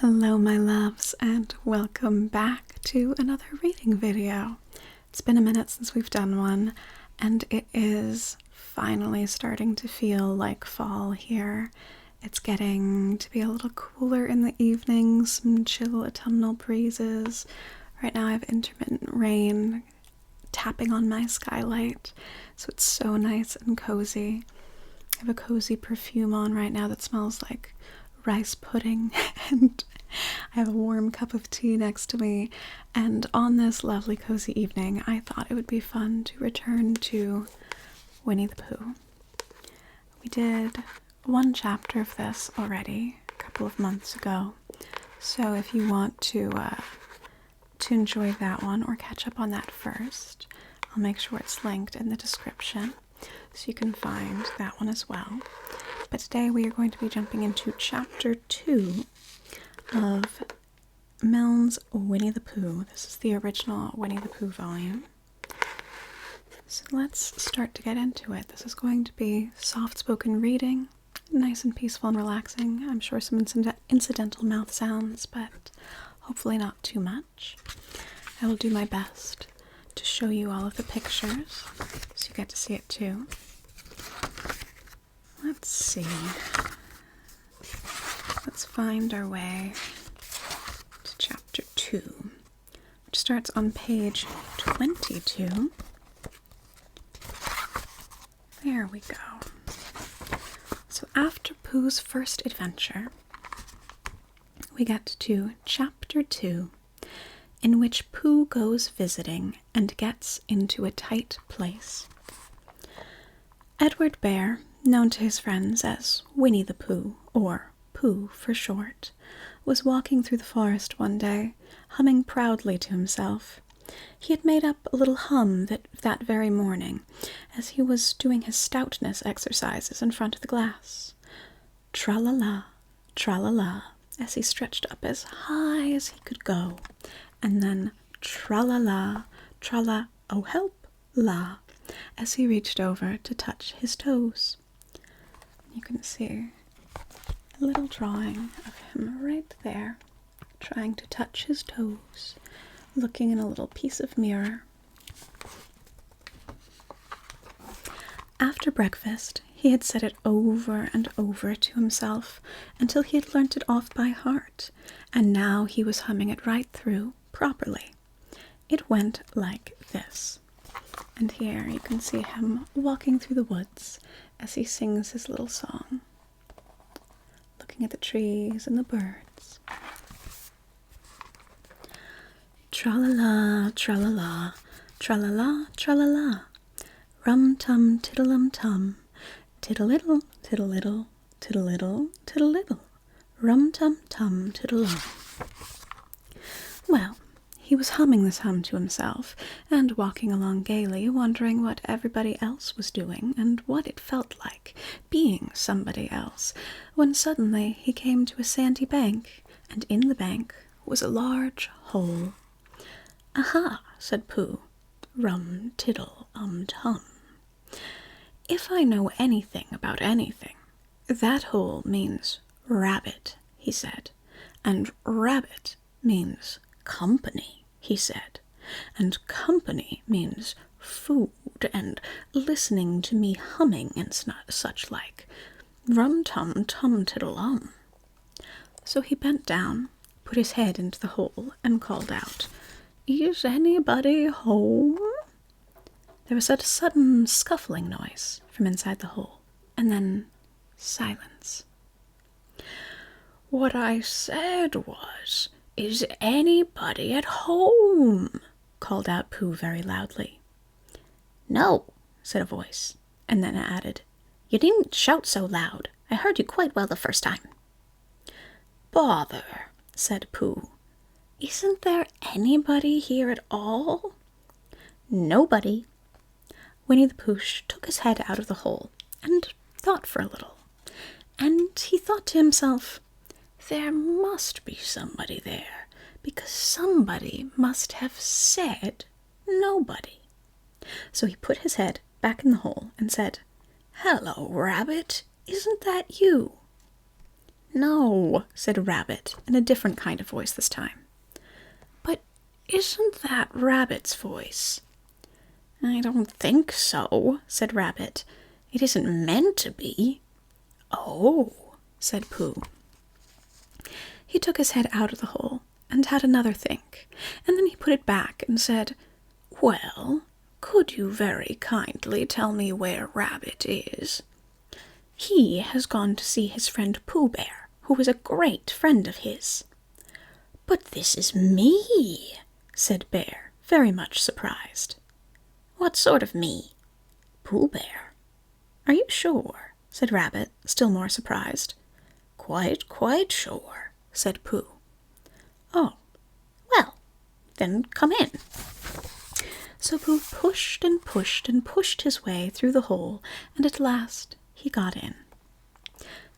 Hello my loves and welcome back to another reading video. It's been a minute since we've done one and it is finally starting to feel like fall here. It's getting to be a little cooler in the evenings, some chill autumnal breezes. Right now I have intermittent rain tapping on my skylight, so it's so nice and cozy. I have a cozy perfume on right now that smells like rice pudding and I have a warm cup of tea next to me, and on this lovely cozy evening I thought it would be fun to return to Winnie-the-Pooh. We did one chapter of this already a couple of months ago, so if you want to enjoy that one or catch up on that first, I'll make sure it's linked in the description so you can find that one as well. But today we are going to be jumping into chapter 2 of Milne's Winnie-the-Pooh. This is the original Winnie-the-Pooh volume. So let's start to get into it. This is going to be soft-spoken reading, nice and peaceful and relaxing. I'm sure some incidental mouth sounds, but hopefully not too much. I will do my best to show you all of the pictures so you get to see it too. Let's see. Let's find our way to chapter 2, which starts on page 22. There we go. So after Pooh's first adventure, we get to chapter 2, in which Pooh goes visiting and gets into a tight place. Edward Bear, known to his friends as Winnie-the-Pooh, or Pooh for short, was walking through the forest one day, humming proudly to himself. He had made up a little hum that very morning, as he was doing his stoutness exercises in front of the glass. Tra-la-la, tra-la-la, as he stretched up as high as he could go, and then tra-la-la, tra-la, oh help, la, as he reached over to touch his toes. You can see a little drawing of him right there, trying to touch his toes, looking in a little piece of mirror. After breakfast, he had said it over and over to himself until he had learnt it off by heart, and now he was humming it right through properly. It went like this. And here you can see him walking through the woods as he sings his little song, looking at the trees and the birds. Tra-la-la, tra-la-la, tra-la-la, tra-la-la, rum-tum, tiddle-um-tum, tiddle-iddle, tiddle-iddle, tiddle-iddle, tiddle-iddle, rum-tum-tum, tiddle-um. Well, he was humming this hum to himself, and walking along gaily, wondering what everybody else was doing, and what it felt like, being somebody else, when suddenly he came to a sandy bank, and in the bank was a large hole. "Aha," said Pooh, rum-tiddle-um-tum. "If I know anything about anything, that hole means rabbit," he said, "and rabbit means company," he said, "and company means food and listening to me humming and such like. Rum-tum-tum-tiddle-um." So he bent down, put his head into the hole, and called out, "Is anybody home?" There was a sudden scuffling noise from inside the hole, and then silence. "What I said was, is anybody at home?" called out Pooh very loudly. "No," said a voice, and then it added, "You needn't shout so loud. I heard you quite well the first time." "Bother," said Pooh. "Isn't there anybody here at all?" "Nobody." Winnie-the-Pooh took his head out of the hole and thought for a little, and he thought to himself, there must be somebody there, because somebody must have said nobody. So he put his head back in the hole and said, "Hello, Rabbit, isn't that you?" "No," said Rabbit, in a different kind of voice this time. "But isn't that Rabbit's voice?" "I don't think so," said Rabbit. "It isn't meant to be." "Oh," said Pooh. He took his head out of the hole and had another think, and then he put it back and said, "Well, could you very kindly tell me where Rabbit is?" "He has gone to see his friend Pooh Bear, who is a great friend of his." "But this is me," said Bear, very much surprised. "What sort of me?" "Pooh Bear." "Are you sure?" said Rabbit, still more surprised. Quite sure," said Pooh. "Oh, well, then come in." So Pooh pushed and pushed and pushed his way through the hole, and at last he got in.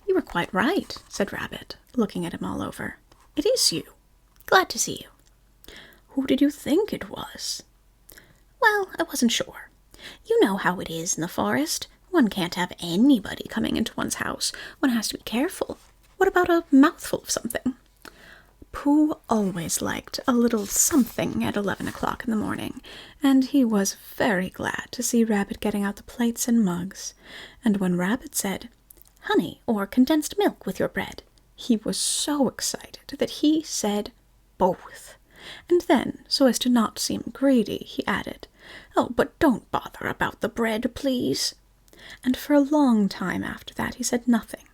"You were quite right," said Rabbit, looking at him all over. "It is you. Glad to see you." "Who did you think it was?" "Well, I wasn't sure. You know how it is in the forest. One can't have anybody coming into one's house. One has to be careful. What about a mouthful of something?" Pooh always liked a little something at 11 o'clock in the morning, and he was very glad to see Rabbit getting out the plates and mugs. And when Rabbit said, "Honey or condensed milk with your bread," he was so excited that he said both. And then, so as to not seem greedy, he added, "Oh, but don't bother about the bread, please." And for a long time after that he said nothing,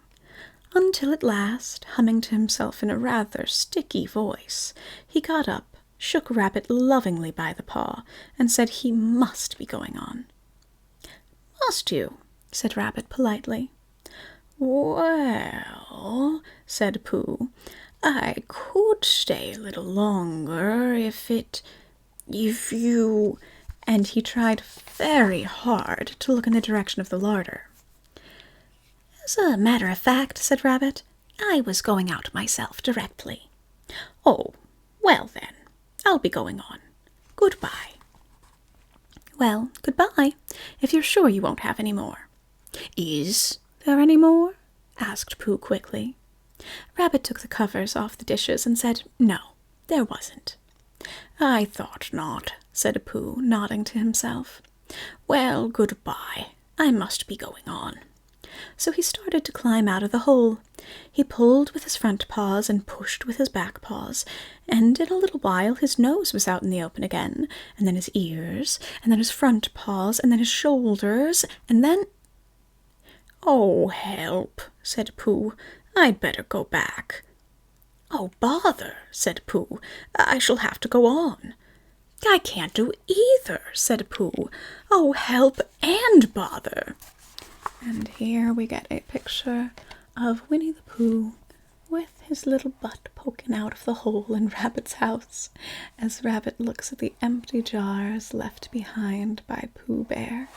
until at last, humming to himself in a rather sticky voice, he got up, shook Rabbit lovingly by the paw, and said he must be going on. "Must you?" said Rabbit politely. "Well," said Pooh, "I could stay a little longer if you—" and he tried very hard to look in the direction of the larder. "As a matter of fact," said Rabbit, "I was going out myself directly." "Oh, well then, I'll be going on. Goodbye." "Well, goodbye, if you're sure you won't have any more." "Is there any more?" asked Pooh quickly. Rabbit took the covers off the dishes and said, "No, there wasn't." "I thought not," said Pooh, nodding to himself. "Well, goodbye. I must be going on." So he started to climb out of the hole. He pulled with his front paws and pushed with his back paws, and in a little while his nose was out in the open again, and then his ears, and then his front paws, and then his shoulders, and then— "Oh, help," said Pooh. "I'd better go back." "Oh, bother," said Pooh. "I shall have to go on." "I can't do either," said Pooh. "Oh, help and bother." And here we get a picture of Winnie-the-Pooh with his little butt poking out of the hole in Rabbit's house, as Rabbit looks at the empty jars left behind by Pooh Bear.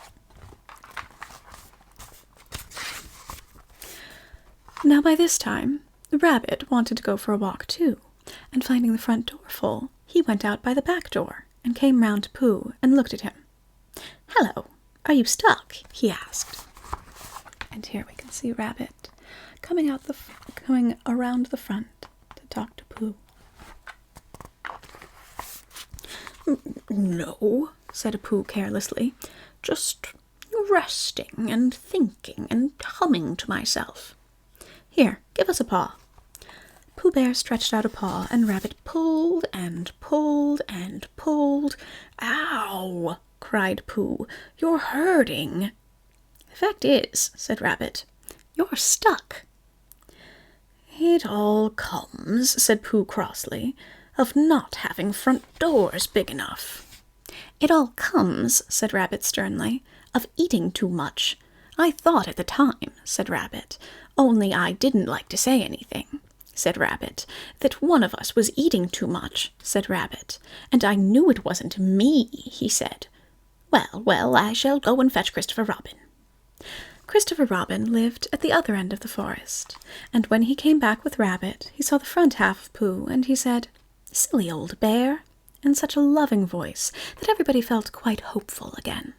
Now by this time, the Rabbit wanted to go for a walk too, and finding the front door full, he went out by the back door and came round to Pooh and looked at him. "Hello, are you stuck?" he asked. And here we can see Rabbit coming around the front to talk to Pooh. "No," said Pooh carelessly, "just resting and thinking and humming to myself." "Here, give us a paw." Pooh Bear stretched out a paw, and Rabbit pulled and pulled and pulled. "Ow!" cried Pooh. "You're hurting." "The fact is," said Rabbit, "you're stuck." "It all comes," said Pooh crossly, "of not having front doors big enough." "It all comes," said Rabbit sternly, "of eating too much. I thought at the time," said Rabbit, "only I didn't like to say anything," said Rabbit. "That one of us was eating too much," said Rabbit. "And I knew it wasn't me," he said. Well, I shall go and fetch Christopher Robin." Christopher Robin lived at the other end of the forest, and when he came back with Rabbit, he saw the front half of Pooh, and he said, "Silly old bear," in such a loving voice that everybody felt quite hopeful again.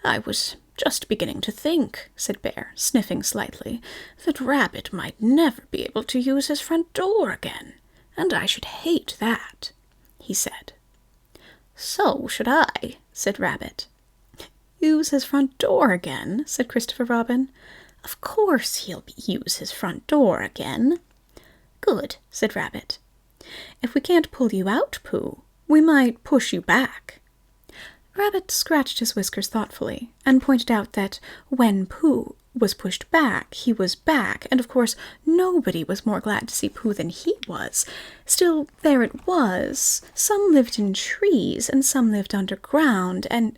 "I was "Just beginning to think," said Bear, sniffing slightly, "that Rabbit might never be able to use his front door again, and I should hate that," he said. "So should I," said Rabbit. "Use his front door again?" said Christopher Robin. "Of course he'll use his front door again." "Good," said Rabbit. "If we can't pull you out, Pooh, we might push you back." Rabbit scratched his whiskers thoughtfully and pointed out that when Pooh was pushed back, he was back, and of course nobody was more glad to see Pooh than he was. Still, there it was. Some lived in trees and some lived underground, and—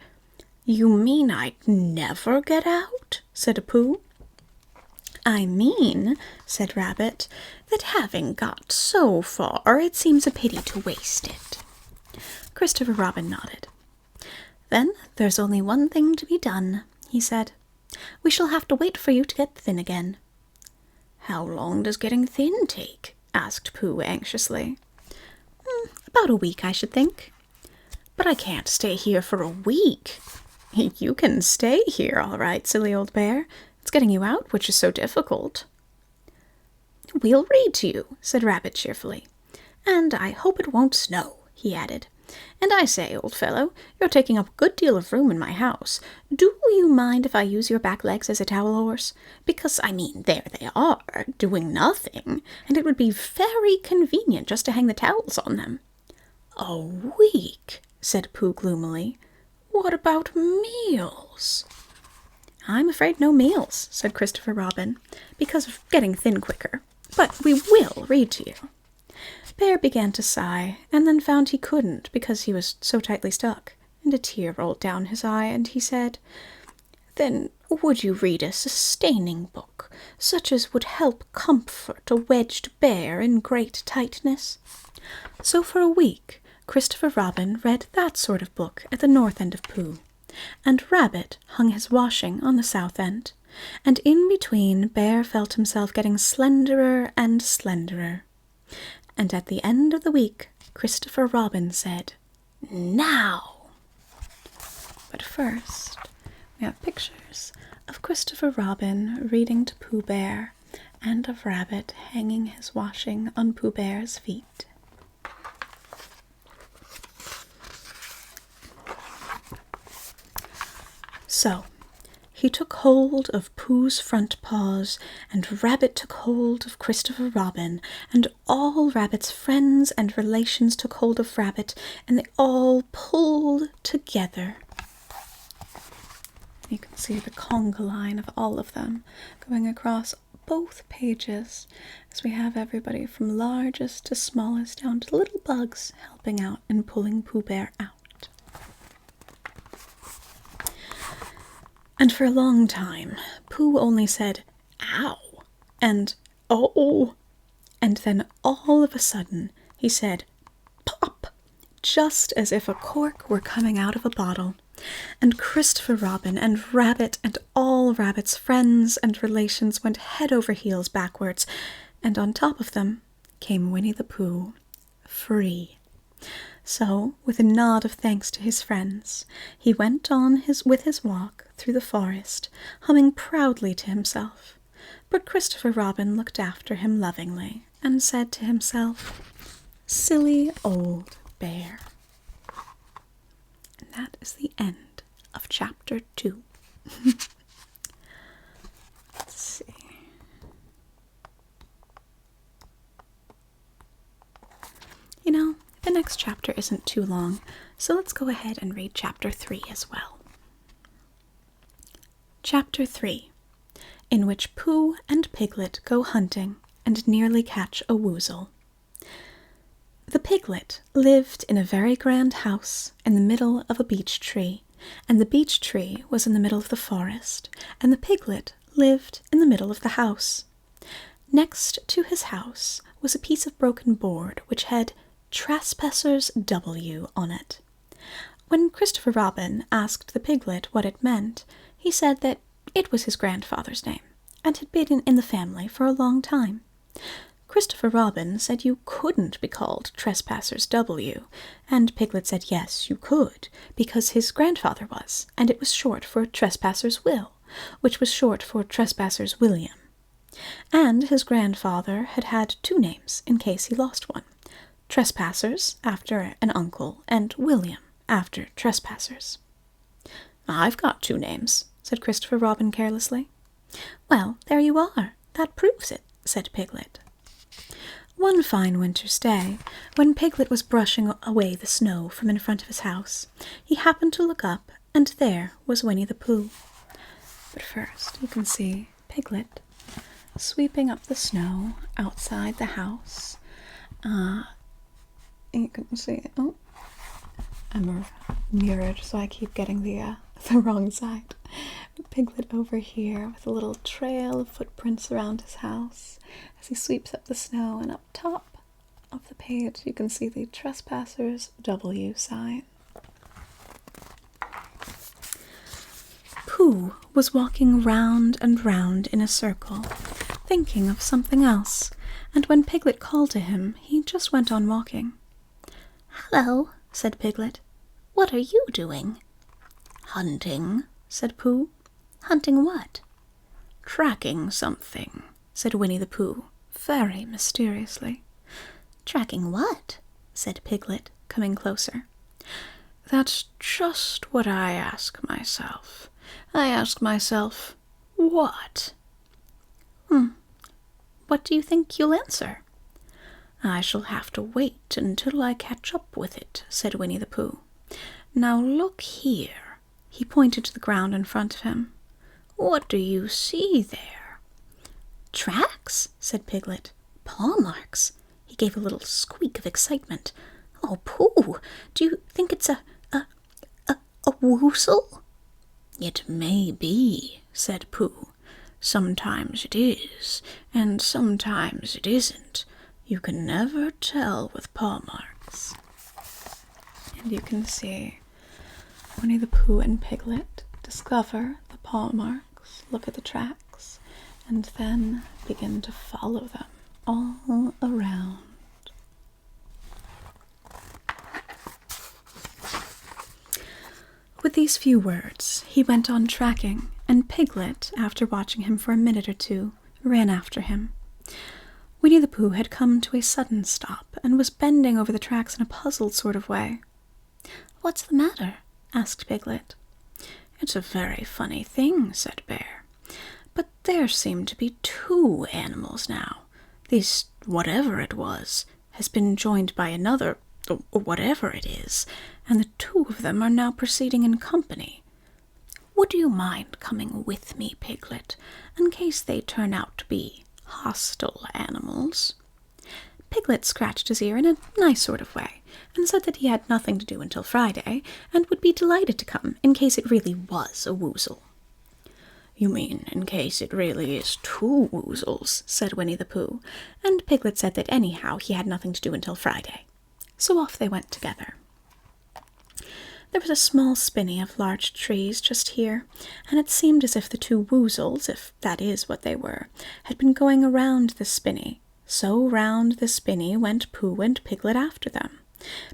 "You mean I'd never get out?" said Pooh. "I mean," said Rabbit, "that having got so far, it seems a pity to waste it." Christopher Robin nodded. "Then there's only one thing to be done," he said. "We shall have to wait for you to get thin again." "How long does getting thin take?" asked Pooh anxiously. "About a week, I should think." "But I can't stay here for a week." "You can stay here, all right, silly old bear. It's getting you out which is so difficult." "We'll read to you," said Rabbit cheerfully. "And I hope it won't snow," he added. "And I say, old fellow, you're taking up a good deal of room in my house. Do you mind if I use your back legs as a towel horse? Because, I mean, there they are, doing nothing, and it would be very convenient just to hang the towels on them." "A week," said Pooh gloomily. "What about meals?" "I'm afraid no meals," said Christopher Robin, "because of getting thin quicker. But we will read to you." Bear began to sigh, and then found he couldn't because he was so tightly stuck, and a tear rolled down his eye, and he said, "Then would you read a sustaining book, such as would help comfort a wedged bear in great tightness?" So for a week, Christopher Robin read that sort of book at the north end of Pooh, and Rabbit hung his washing on the south end, and in between Bear felt himself getting slenderer and slenderer. And at the end of the week, Christopher Robin said, "Now!" But first, we have pictures of Christopher Robin reading to Pooh Bear and of Rabbit hanging his washing on Pooh Bear's feet. So, he took hold of Pooh's front paws, and Rabbit took hold of Christopher Robin, and all Rabbit's friends and relations took hold of Rabbit, and they all pulled together. You can see the conga line of all of them going across both pages, as we have everybody from largest to smallest down to little bugs helping out and pulling Pooh Bear out. And for a long time, Pooh only said, "Ow," and "Oh," and then all of a sudden he said, "Pop," just as if a cork were coming out of a bottle. And Christopher Robin and Rabbit and all Rabbit's friends and relations went head over heels backwards, and on top of them came Winnie-the-Pooh, free. So, with a nod of thanks to his friends, he went on with his walk through the forest, humming proudly to himself. But Christopher Robin looked after him lovingly and said to himself, "Silly old bear." And that is the end of chapter 2. Let's see. You know, the next chapter isn't too long, so let's go ahead and read chapter 3 as well. Chapter 3, in which Pooh and Piglet go hunting and nearly catch a woozle. The Piglet lived in a very grand house in the middle of a beech tree, and the beech tree was in the middle of the forest, and the Piglet lived in the middle of the house. Next to his house was a piece of broken board which had "Trespassers W" on it. When Christopher Robin asked the Piglet what it meant, he said that it was his grandfather's name, and had been in the family for a long time. Christopher Robin said you couldn't be called Trespassers W, and Piglet said yes, you could, because his grandfather was, and it was short for Trespassers Will, which was short for Trespassers William. And his grandfather had had 2 names in case he lost one. Trespassers, after an uncle, and William, after Trespassers. "I've got 2 names," said Christopher Robin carelessly. "Well, there you are. That proves it," said Piglet. One fine winter's day, when Piglet was brushing away the snow from in front of his house, he happened to look up, and there was Winnie-the-Pooh. But first, you can see Piglet sweeping up the snow outside the house. You can see, oh, I'm mirrored, so I keep getting the wrong side. Piglet over here with a little trail of footprints around his house as he sweeps up the snow, and up top of the page you can see the Trespassers W sign. Pooh was walking round and round in a circle, thinking of something else, and when Piglet called to him, he just went on walking. "Hello," said Piglet. "What are you doing?" "Hunting," said Pooh. "Hunting what?" "Tracking something," said Winnie-the-Pooh, very mysteriously. "Tracking what?" said Piglet, coming closer. "That's just what I ask myself. I ask myself, what?" What do you think you'll answer?" "I shall have to wait until I catch up with it," said Winnie-the-Pooh. "Now look here." He pointed to the ground in front of him. "What do you see there?" "Tracks," said Piglet. "Paw marks." He gave a little squeak of excitement. "Oh, Pooh, do you think it's a woozle?" "It may be," said Pooh. "Sometimes it is, and sometimes it isn't. You can never tell with paw marks." And you can see Winnie-the-Pooh and Piglet discover the paw marks, look at the tracks, and then begin to follow them all around. With these few words, he went on tracking, and Piglet, after watching him for a minute or 2, ran after him. Winnie-the-Pooh had come to a sudden stop, and was bending over the tracks in a puzzled sort of way. "What's the matter?" asked Piglet. "It's a very funny thing," said Bear. "But there seem to be 2 animals now. This whatever it was has been joined by another whatever it is, and the 2 of them are now proceeding in company. Would you mind coming with me, Piglet, in case they turn out to be hostile animals?" Piglet scratched his ear in a nice sort of way, and said that he had nothing to do until Friday, and would be delighted to come in case it really was a woozle. "You mean in case it really is 2 woozles," said Winnie-the-Pooh, and Piglet said that anyhow he had nothing to do until Friday. So off they went together. There was a small spinney of large trees just here, and it seemed as if the 2 woozles, if that is what they were, had been going around the spinney. So round the spinney went Pooh and Piglet after them,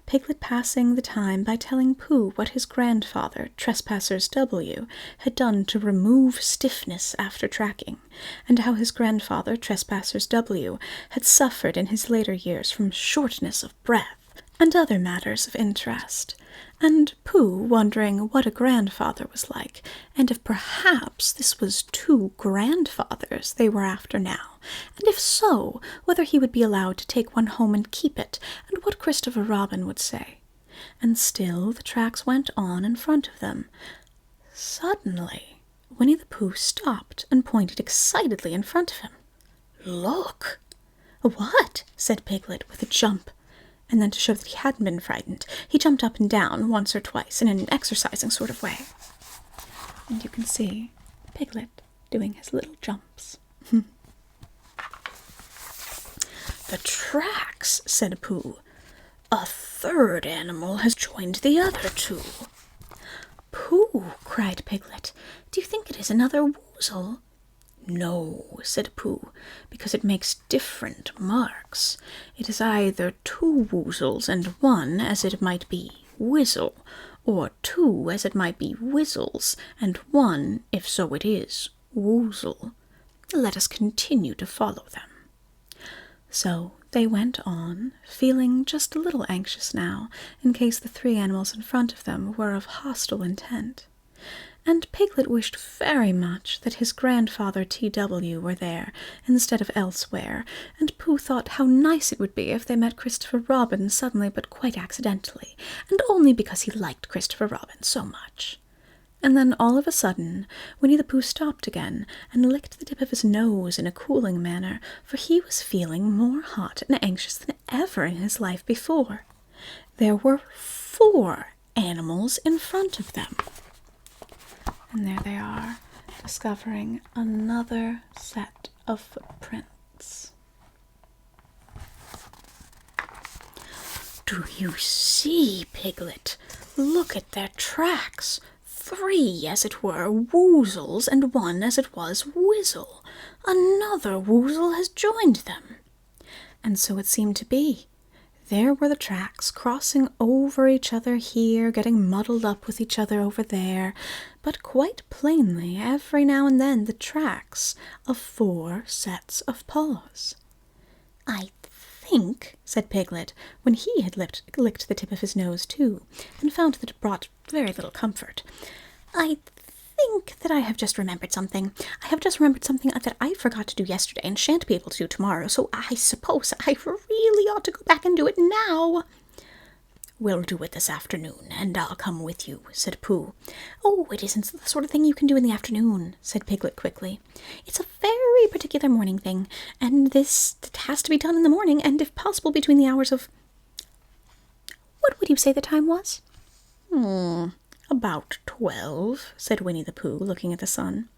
Piglet passing the time by telling Pooh what his grandfather, Trespassers W, had done to remove stiffness after tracking, and how his grandfather, Trespassers W, had suffered in his later years from shortness of breath, and other matters of interest, and Pooh wondering what a grandfather was like, and if perhaps this was 2 grandfathers they were after now, and if so, whether he would be allowed to take one home and keep it, and what Christopher Robin would say. And still the tracks went on in front of them. Suddenly, Winnie-the-Pooh stopped and pointed excitedly in front of him. "Look!" "What?" said Piglet with a jump. And then to show that he hadn't been frightened, he jumped up and down once or twice in an exercising sort of way. And you can see Piglet doing his little jumps. "The tracks," said Pooh. "A 3rd animal has joined the other 2. "Pooh," cried Piglet, "do you think it is another woozle?" No, said Pooh, because it makes different marks. It is either 2 woozles and 1, as it might be Whizzle, or 2, as it might be Whizzles, and 1, if so it is, Woozle. Let us continue to follow them. So they went on, feeling just a little anxious now, in case the 3 animals in front of them were of hostile intent. And Piglet wished very much that his grandfather T.W. were there instead of elsewhere, and Pooh thought how nice it would be if they met Christopher Robin suddenly but quite accidentally, and only because he liked Christopher Robin so much. And then all of a sudden, Winnie-the-Pooh stopped again and licked the tip of his nose in a cooling manner, for he was feeling more hot and anxious than ever in his life before. There were 4 animals in front of them. And there they are, discovering another set of footprints. Do you see, Piglet? Look at their tracks. 3, as it were, woozles, and 1, as it was, whizzle. Another woozle has joined them. And so it seemed to be. There were the tracks, crossing over each other here, getting muddled up with each other over there, but quite plainly, every now and then, the tracks of 4 sets of paws. I think, said Piglet, when he had licked the tip of his nose too, and found that it brought very little comfort, I think that I have just remembered something. I have just remembered something that I forgot to do yesterday and shan't be able to do tomorrow, so I suppose I really ought to go back and do it now. We'll do it this afternoon, and I'll come with you, said Pooh. Oh, it isn't the sort of thing you can do in the afternoon, said Piglet quickly. It's a very particular morning thing, and this has to be done in the morning, and if possible between the hours of... What would you say the time was? About 12, said Winnie-the-Pooh, looking at the sun.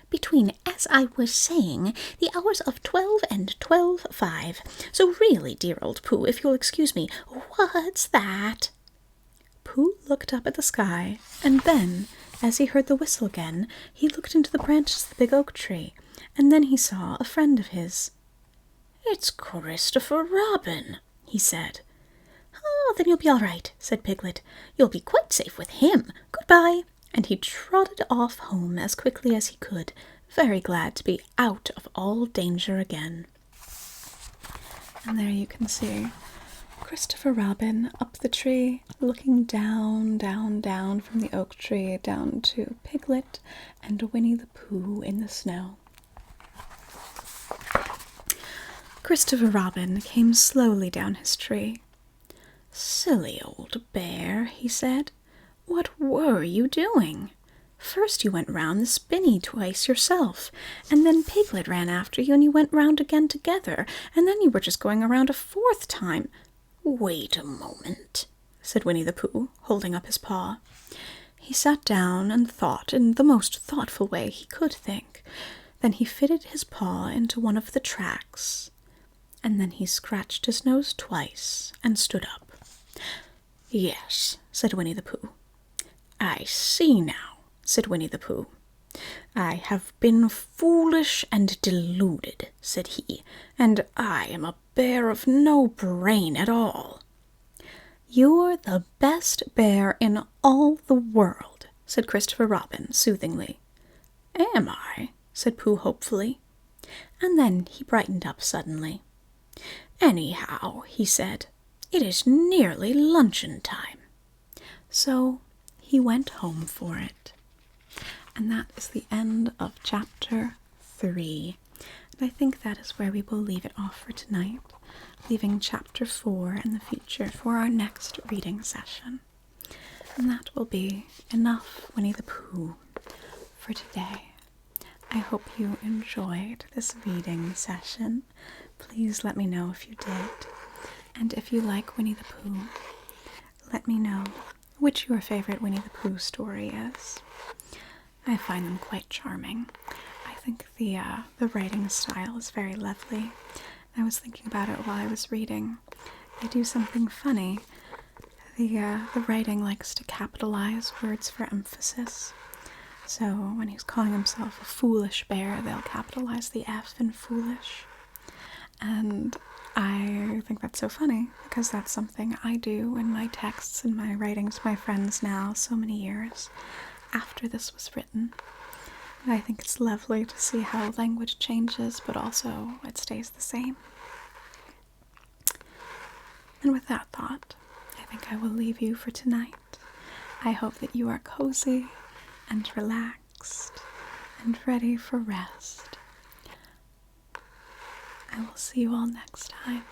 Between, as I was saying, the hours of 12 and 12:05. So really, dear old Pooh, if you'll excuse me, what's that? Pooh looked up at the sky, and then, as he heard the whistle again, he looked into the branches of the big oak tree, and then he saw a friend of his. It's Christopher Robin, he said. Oh, then you'll be all right, said Piglet. You'll be quite safe with him. Goodbye. And he trotted off home as quickly as he could, very glad to be out of all danger again. And there you can see Christopher Robin up the tree, looking down, down, down from the oak tree down to Piglet and Winnie-the-Pooh in the snow. Christopher Robin came slowly down his tree. Silly old bear, he said. What were you doing? First you went round the spinney twice yourself, and then Piglet ran after you, and you went round again together, and then you were just going around a 4th time. Wait a moment, said Winnie-the-Pooh, holding up his paw. He sat down and thought in the most thoughtful way he could think. Then he fitted his paw into one of the tracks, and then he scratched his nose twice and stood up. Yes, said Winnie-the-Pooh. I see now, said Winnie-the-Pooh. I have been foolish and deluded, said he, and I am a bear of no brain at all. You're the best bear in all the world, said Christopher Robin soothingly. Am I? Said Pooh hopefully. And then he brightened up suddenly. Anyhow, he said, it is nearly luncheon time. So he went home for it. And that is the end of chapter 3. And I think that is where we will leave it off for tonight, leaving chapter 4 in the future for our next reading session. And that will be enough Winnie-the-Pooh for today. I hope you enjoyed this reading session. Please let me know if you did. And if you like Winnie-the-Pooh, let me know which your favorite Winnie-the-Pooh story is. I find them quite charming. I think the writing style is very lovely. I was thinking about it while I was reading. They do something funny. The writing likes to capitalize words for emphasis. So when he's calling himself a foolish bear, they'll capitalize the F in foolish. And I think that's so funny because that's something I do in my texts and my writing to my friends now, so many years after this was written. And I think it's lovely to see how language changes, but also it stays the same. And with that thought, I think I will leave you for tonight. I hope that you are cozy and relaxed and ready for rest. I will see you all next time.